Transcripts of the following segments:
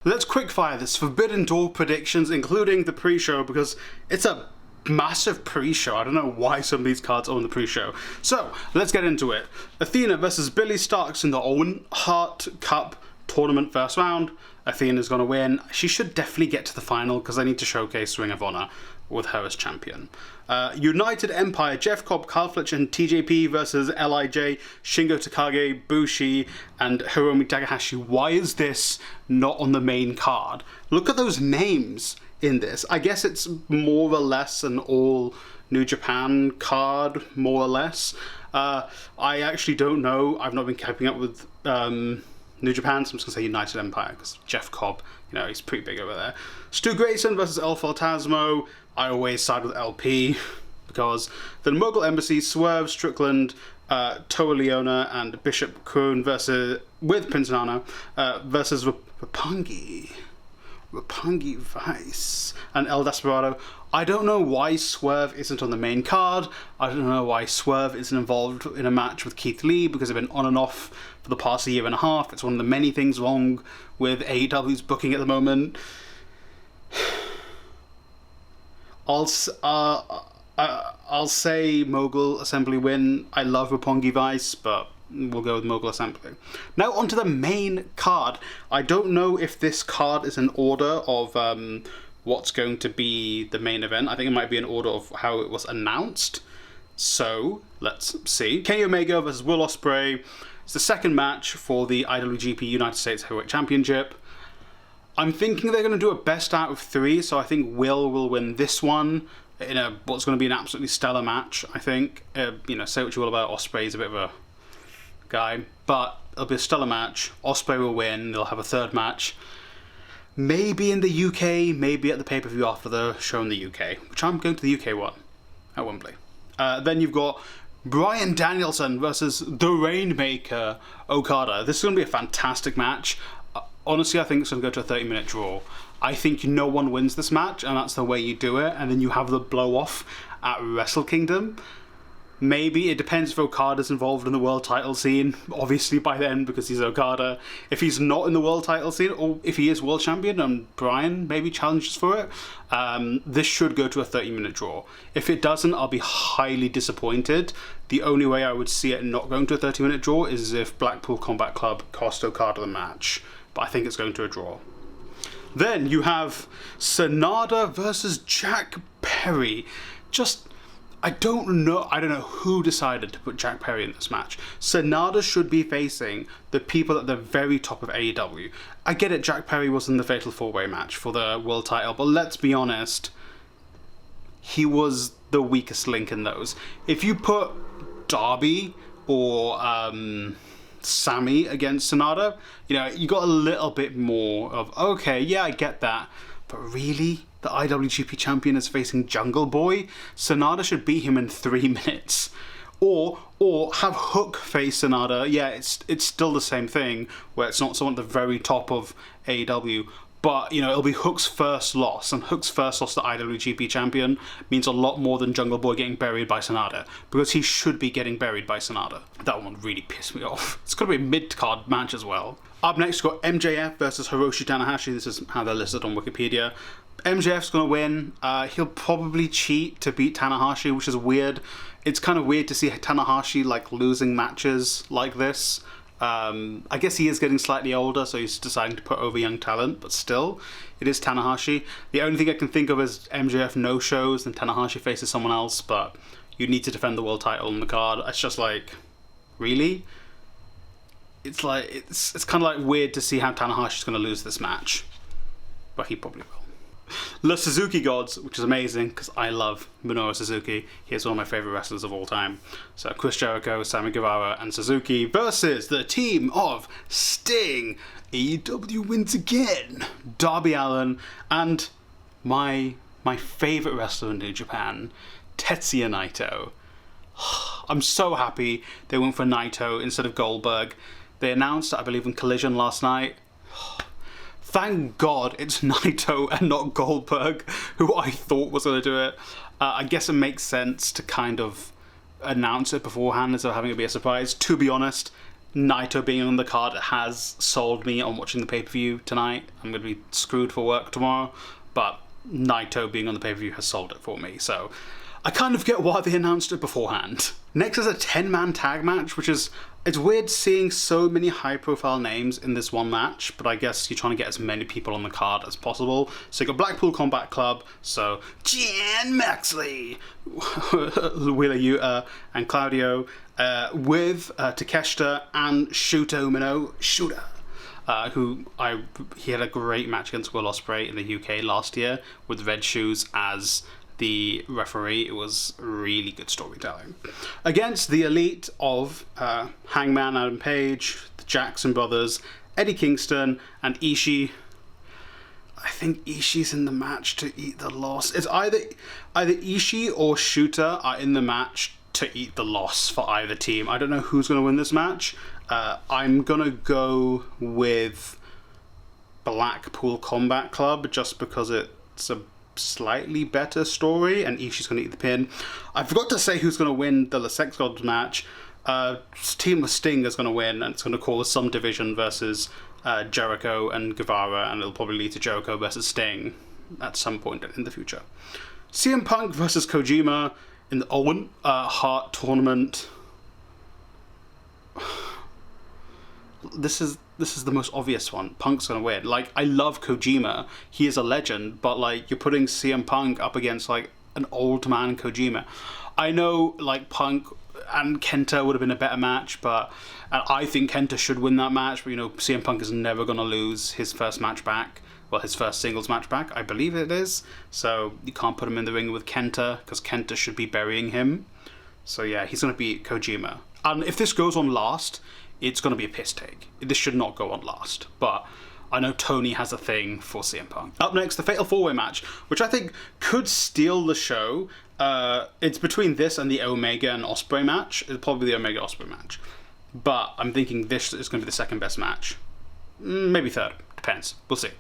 Let's quickfire this Forbidden Door predictions, including the pre-show, because it's a massive pre-show. I don't know why some of these cards are on the pre-show. So, let's get into it. Athena versus Billie Starkz in the Owen Hart Cup tournament first round. Athena's going to win. She should definitely get to the final because I need to showcase Ring of Honor with her as champion. United Empire, Jeff Cobb, Kyle Fletcher and TJP versus LIJ, Shingo Takagi, Bushi and Hiromu Takahashi. Why is this not on the main card? Look at those names in this. I guess it's more or less an all New Japan card, more or less. I actually don't know. I've not been keeping up with New Japan, so I'm just going to say United Empire, because Jeff Cobb, you know, he's pretty big over there. Stu Grayson versus El Fantasmo. I always side with LP, because the Mogul Embassy, Swerve, Strickland, Toa Leona, and Bishop Kroon with Prince Nana versus Roppongi Vice and El Desperado. I don't know why Swerve isn't on the main card. I don't know why Swerve isn't involved in a match with Keith Lee, because they've been on and off for the past year and a half. It's one of the many things wrong with AEW's booking at the moment. I'll say Mogul Assembly win. I love Roppongi Vice, but we'll go with Mogul Assembly. Now onto the main card. I don't know if this card is in order of what's going to be the main event. I think it might be in order of how it was announced. So let's see. Kenny Omega versus Will Ospreay. It's the second match for the IWGP United States Heavyweight Championship. I'm thinking they're going to do a best out of three, so I think Will win this one in what's going to be an absolutely stellar match, I think. You know, say what you will about Ospreay, he's a bit of a guy, but it'll be a stellar match. Ospreay will win, they'll have a third match. Maybe in the UK, maybe at the pay-per-view after the show in the UK, which I'm going to the UK one, at Wembley. Then you've got Bryan Danielson versus the Rainmaker Okada. This is going to be a fantastic match. Honestly, I think it's going to go to a 30-minute draw. I think no one wins this match, and that's the way you do it, and then you have the blow-off at Wrestle Kingdom. Maybe, it depends if Okada's involved in the world title scene, obviously by then, because he's Okada. If he's not in the world title scene, or if he is world champion and Bryan maybe challenges for it, this should go to a 30-minute draw. If it doesn't, I'll be highly disappointed. The only way I would see it not going to a 30-minute draw is if Blackpool Combat Club cost Okada the match. But I think it's going to a draw. Then you have Sanada versus Jack Perry. I don't know who decided to put Jack Perry in this match. Sanada should be facing the people at the very top of AEW. I get it, Jack Perry was in the Fatal 4-Way match for the world title, but let's be honest, he was the weakest link in those. If you put Darby or Sammy against Sanada, you know, you got a little bit more of, okay, yeah, I get that, but really? The IWGP champion is facing Jungle Boy? Sanada should beat him in 3 minutes. Or have Hook face Sanada. Yeah, it's still the same thing, where it's not someone at the very top of AEW, but, you know, it'll be Hook's first loss, and Hook's first loss to IWGP champion means a lot more than Jungle Boy getting buried by Sanada, because he should be getting buried by Sanada. That one really pissed me off. It's got to be a mid-card match as well. Up next, we've got MJF versus Hiroshi Tanahashi. This is how they're listed on Wikipedia. MJF's going to win. He'll probably cheat to beat Tanahashi, which is weird. It's kind of weird to see Tanahashi like losing matches like this. I guess he is getting slightly older, so he's deciding to put over young talent, but still, it is Tanahashi. The only thing I can think of is MJF no-shows and Tanahashi faces someone else, but you need to defend the world title on the card. It's just like, really? It's like, it's kind of like weird to see how Tanahashi's going to lose this match, but he probably will. The Suzuki Gods, which is amazing because I love Minoru Suzuki. He is one of my favourite wrestlers of all time. So Chris Jericho, Sammy Guevara and Suzuki versus the team of Sting. AEW wins again. Darby Allin and my favourite wrestler in New Japan, Tetsuya Naito. I'm so happy they went for Naito instead of Goldberg. They announced, I believe, in Collision last night. Thank God it's Naito and not Goldberg, who I thought was going to do it. I guess it makes sense to kind of announce it beforehand instead of having it be a surprise. To be honest, Naito being on the card has sold me on watching the pay-per-view tonight. I'm going to be screwed for work tomorrow, but Naito being on the pay-per-view has sold it for me, so I kind of get why they announced it beforehand. Next is a 10-man tag match, which is... It's weird seeing so many high-profile names in this one match, but I guess you're trying to get as many people on the card as possible. So you got Blackpool Combat Club, so Jan Moxley, Wheeler Yuta, and Claudio, with Takeshita and Shota Umino, he had a great match against Will Ospreay in the UK last year with Red Shoes as the referee. It was really good storytelling. Against the Elite of Hangman Adam Page, the Jackson Brothers, Eddie Kingston, and Ishii. I think Ishii's in the match to eat the loss. It's either Ishii or Shota are in the match to eat the loss for either team. I don't know who's going to win this match. I'm going to go with Blackpool Combat Club just because it's a slightly better story, and Ishii's going to eat the pin. I forgot to say who's going to win the Sex Gods match. Team of Sting is going to win, and it's going to cause some division versus Jericho and Guevara, and it'll probably lead to Jericho versus Sting at some point in the future. CM Punk versus Kojima in the Owen Hart tournament. This is the most obvious one. Punk's gonna win. Like, I love Kojima. He is a legend, but like, you're putting CM Punk up against like an old man Kojima. I know like Punk and Kenta would have been a better match, but I think Kenta should win that match. But you know, CM Punk is never gonna lose his first match back. Well, his first singles match back, I believe it is. So you can't put him in the ring with Kenta because Kenta should be burying him. So yeah, he's gonna beat Kojima. And if this goes on last, it's going to be a piss take. This should not go on last. But I know Tony has a thing for CM Punk. Up next, the Fatal 4-Way match, which I think could steal the show. It's between this and the Omega and Ospreay match. It's probably the Omega Ospreay match. But I'm thinking this is going to be the second best match. Maybe third. Depends. We'll see.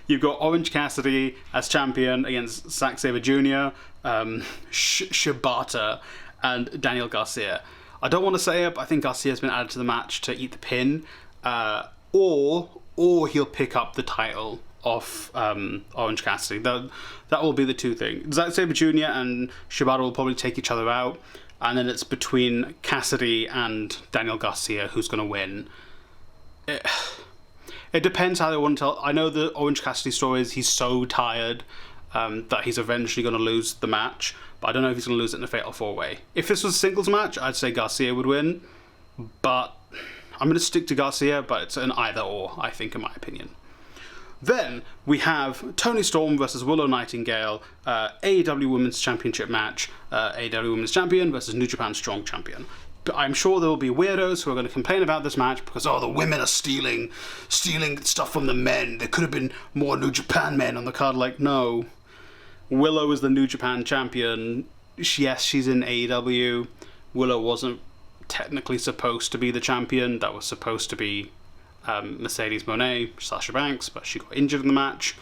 You've got Orange Cassidy as champion against Zack Sabre Jr., Shibata, and Daniel Garcia. I don't want to say it, but I think Garcia's been added to the match to eat the pin, or he'll pick up the title off Orange Cassidy. That will be the two things. Zack Sabre Jr. and Shibata will probably take each other out, and then it's between Cassidy and Daniel Garcia who's going to win. It depends how they want to tell. I know the Orange Cassidy story is he's so tired that he's eventually going to lose the match, but I don't know if he's going to lose it in a Fatal 4-Way. If this was a singles match, I'd say Garcia would win, but I'm going to stick to Garcia, but it's an either or, I think, in my opinion. Then we have Toni Storm versus Willow Nightingale, AEW Women's Championship match, AEW Women's Champion versus New Japan Strong Champion. But I'm sure there will be weirdos who are going to complain about this match because, the women are stealing stuff from the men. There could have been more New Japan men on the card. Like, no. Willow is the New Japan champion. Yes, she's in AEW. Willow wasn't technically supposed to be the champion. That was supposed to be Mercedes Moné, Sasha Banks, but she got injured in the match.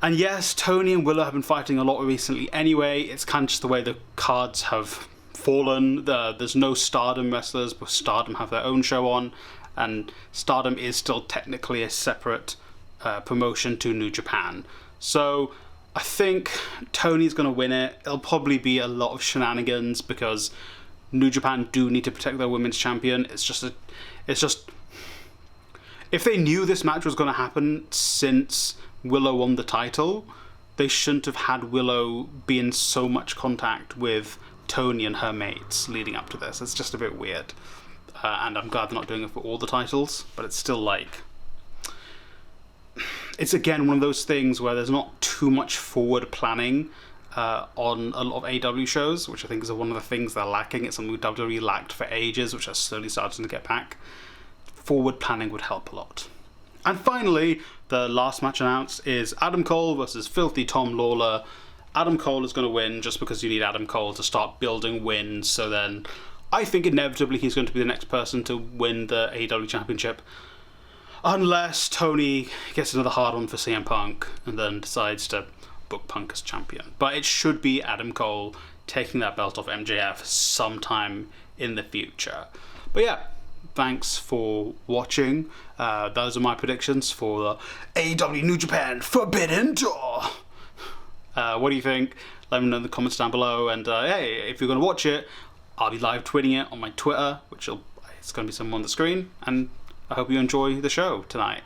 And yes, Toni and Willow have been fighting a lot recently anyway. It's kind of just the way the cards have fallen. There's no Stardom wrestlers, but Stardom have their own show on, and Stardom is still technically a separate promotion to New Japan. So I think Tony's going to win it. It'll probably be a lot of shenanigans because New Japan do need to protect their women's champion. It's just if they knew this match was going to happen since Willow won the title, they shouldn't have had Willow be in so much contact with Toni and her mates leading up to this. It's just a bit weird. And I'm glad they're not doing it for all the titles, but it's still like... It's again one of those things where there's not too much forward planning on a lot of AEW shows, which I think is one of the things they're lacking. It's something WWE lacked for ages, which are slowly starting to get back. Forward planning would help a lot. And finally, the last match announced is Adam Cole versus Filthy Tom Lawler. Adam Cole is going to win just because you need Adam Cole to start building wins. So then I think inevitably he's going to be the next person to win the AEW Championship. Unless Tony gets another hard one for CM Punk and then decides to book Punk as champion. But it should be Adam Cole taking that belt off MJF sometime in the future. But yeah, thanks for watching. Those are my predictions for the AEW New Japan Forbidden Door. What do you think? Let me know in the comments down below. And hey, if you're going to watch it, I'll be live tweeting it on my Twitter, it's going to be somewhere on the screen. And I hope you enjoy the show tonight.